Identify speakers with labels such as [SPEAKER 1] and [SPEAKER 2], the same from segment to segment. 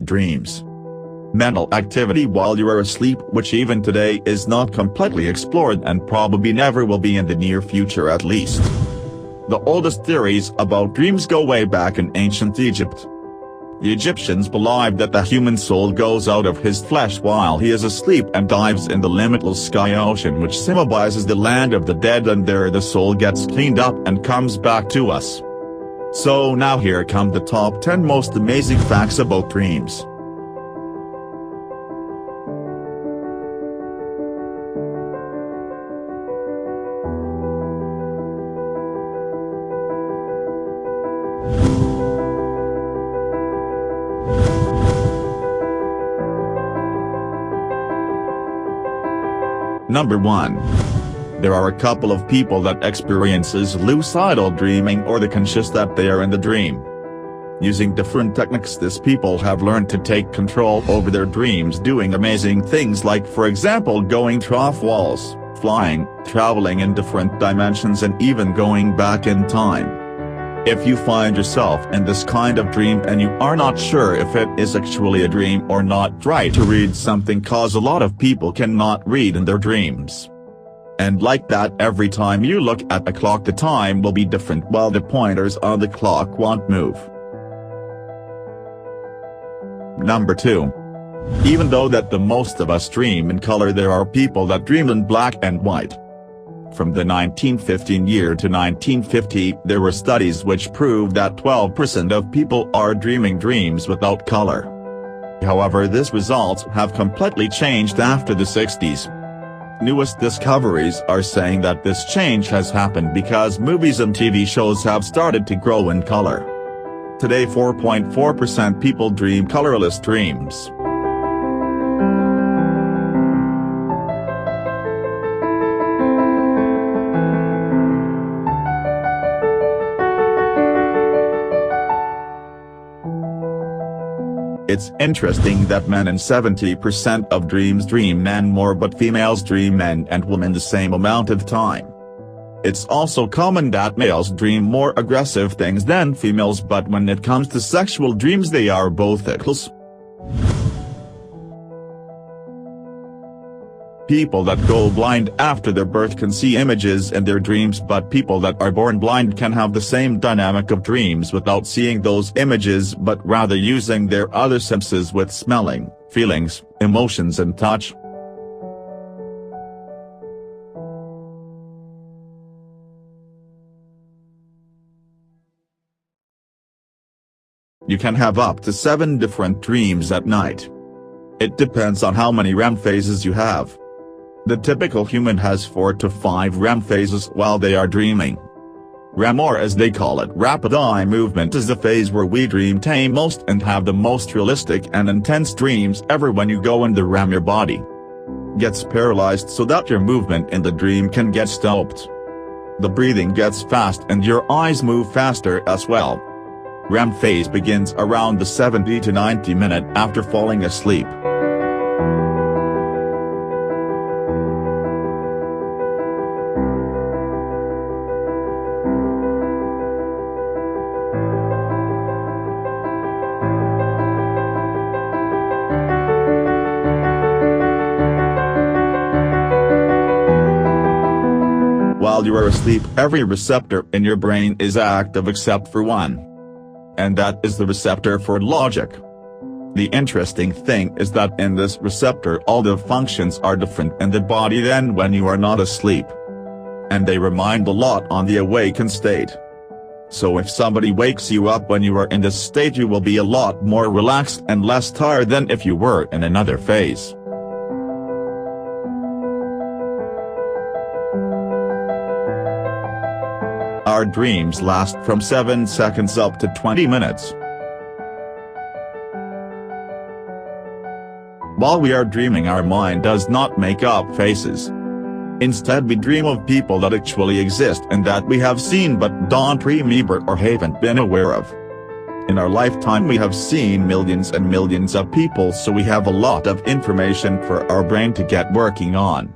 [SPEAKER 1] Dreams. Mental activity while you are asleep, which even today is not completely explored and probably never will be in the near future at least. The oldest theories about dreams go way back in ancient Egypt. The Egyptians believed that the human soul goes out of his flesh while he is asleep and dives in the limitless sky ocean, which symbolizes the land of the dead, and there the soul gets cleaned up and comes back to us. So now here come the top 10 most amazing facts about dreams. Number 1. There are a couple of people that experiences lucidal dreaming, or the conscious that they are in the dream. Using different techniques, these people have learned to take control over their dreams, doing amazing things like, for example, going off walls, flying, traveling in different dimensions, and even going back in time. If you find yourself in this kind of dream and you are not sure if it is actually a dream or not, try to read something, cause a lot of people cannot read in their dreams. And like that, every time you look at a clock the time will be different while the pointers on the clock won't move. Number 2. Even though that the most of us dream in color, there are people that dream in black and white. From the 1915 year to 1950, there were studies which proved that 12% of people are dreaming dreams without color. However, these results have completely changed after the 60s. Newest discoveries are saying that this change has happened because movies and TV shows have started to grow in color. Today 4.4% people dream colorless dreams. It's interesting that men in 70% of dreams dream men more, but females dream men and women the same amount of time. It's also common that males dream more aggressive things than females, but when it comes to sexual dreams they are both equals. People that go blind after their birth can see images in their dreams, but people that are born blind can have the same dynamic of dreams without seeing those images, but rather using their other senses with smelling, feelings, emotions and touch. You can have up to 7 different dreams at night. It depends on how many REM phases you have. The typical human has 4 to 5 REM phases while they are dreaming. REM, or as they call it, rapid eye movement, is the phase where we dream most and have the most realistic and intense dreams ever. When you go in the REM, your body gets paralyzed so that your movement in the dream can get stopped. The breathing gets fast and your eyes move faster as well. REM phase begins around the 70 to 90 minutes after falling asleep. While you are asleep, every receptor in your brain is active except for one. And that is the receptor for logic. The interesting thing is that in this receptor all the functions are different in the body than when you are not asleep. And they remind a lot on the awakened state. So if somebody wakes you up when you are in this state, you will be a lot more relaxed and less tired than if you were in another phase. Our dreams last from 7 seconds up to 20 minutes. While we are dreaming, our mind does not make up faces. Instead, we dream of people that actually exist and that we have seen but don't remember or haven't been aware of. In our lifetime we have seen millions and millions of people, so we have a lot of information for our brain to get working on.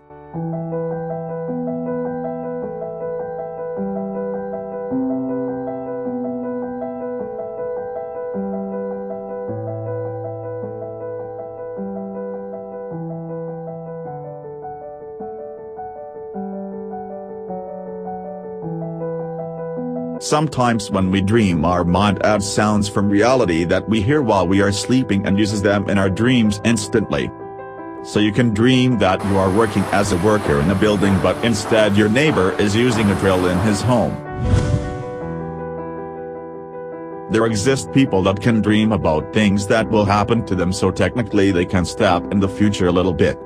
[SPEAKER 1] Sometimes when we dream, our mind adds sounds from reality that we hear while we are sleeping and uses them in our dreams instantly. So you can dream that you are working as a worker in a building, but instead your neighbor is using a drill in his home. There exist people that can dream about things that will happen to them, so technically they can step in the future a little bit.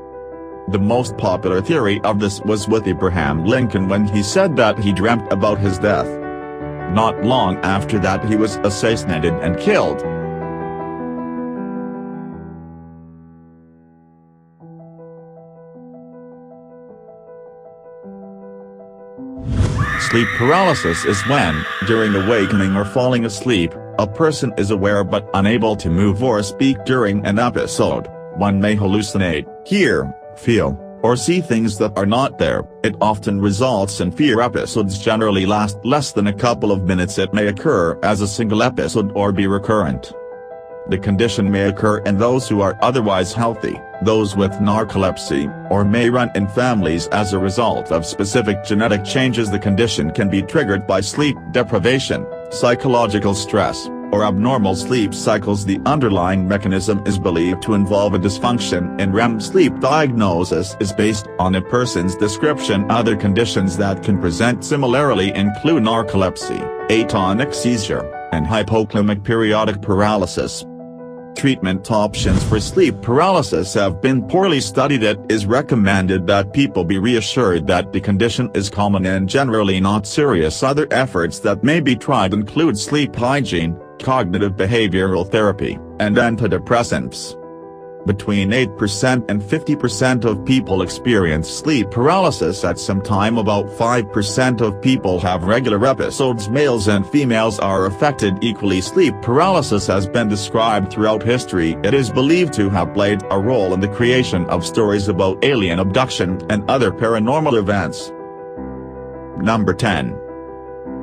[SPEAKER 1] The most popular theory of this was with Abraham Lincoln, when he said that he dreamt about his death. Not long after that, he was assassinated and killed. Sleep paralysis is when, during awakening or falling asleep, a person is aware but unable to move or speak during an episode. One may hallucinate, hear, feel, or see things that are not there. It often results in fear. Episodes generally last less than a couple of minutes. It may occur as a single episode or be recurrent. The condition may occur in those who are otherwise healthy, those with narcolepsy, or may run in families as a result of specific genetic changes. The condition can be triggered by sleep deprivation, psychological stress, or abnormal sleep cycles. The underlying mechanism is believed to involve a dysfunction in REM sleep. Diagnosis is based on a person's description. Other conditions that can present similarly include narcolepsy, atonic seizure, and hypoclemic periodic paralysis. Treatment options for sleep paralysis have been poorly studied. It is recommended that people be reassured that the condition is common and generally not serious. Other efforts that may be tried include sleep hygiene, cognitive behavioral therapy, and antidepressants. Between 8% and 50% of people experience sleep paralysis at some time. About 5% of people have regular episodes. Males and females are affected equally. Sleep paralysis has been described throughout history. It is believed to have played a role in the creation of stories about alien abduction and other paranormal events. Number 10.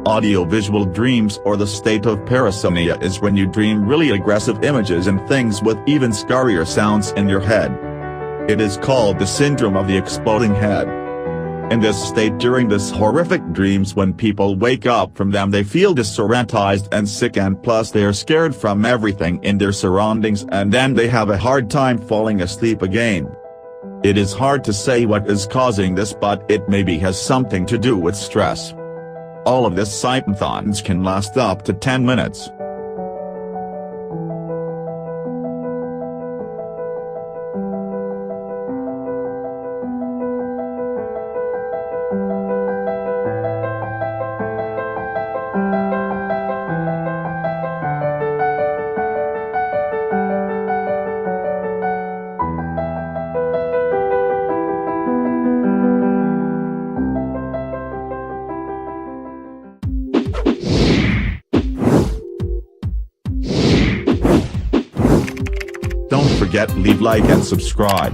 [SPEAKER 1] Audiovisual dreams, or the state of parasomnia, is when you dream really aggressive images and things with even scarier sounds in your head. It is called the syndrome of the exploding head. In this state, during this horrific dreams, when people wake up from them, they feel disoriented and sick, and plus they are scared from everything in their surroundings, and then they have a hard time falling asleep again. It is hard to say what is causing this, but it maybe has something to do with stress. All of this symptoms can last up to 10 minutes. Don't forget, leave like and subscribe.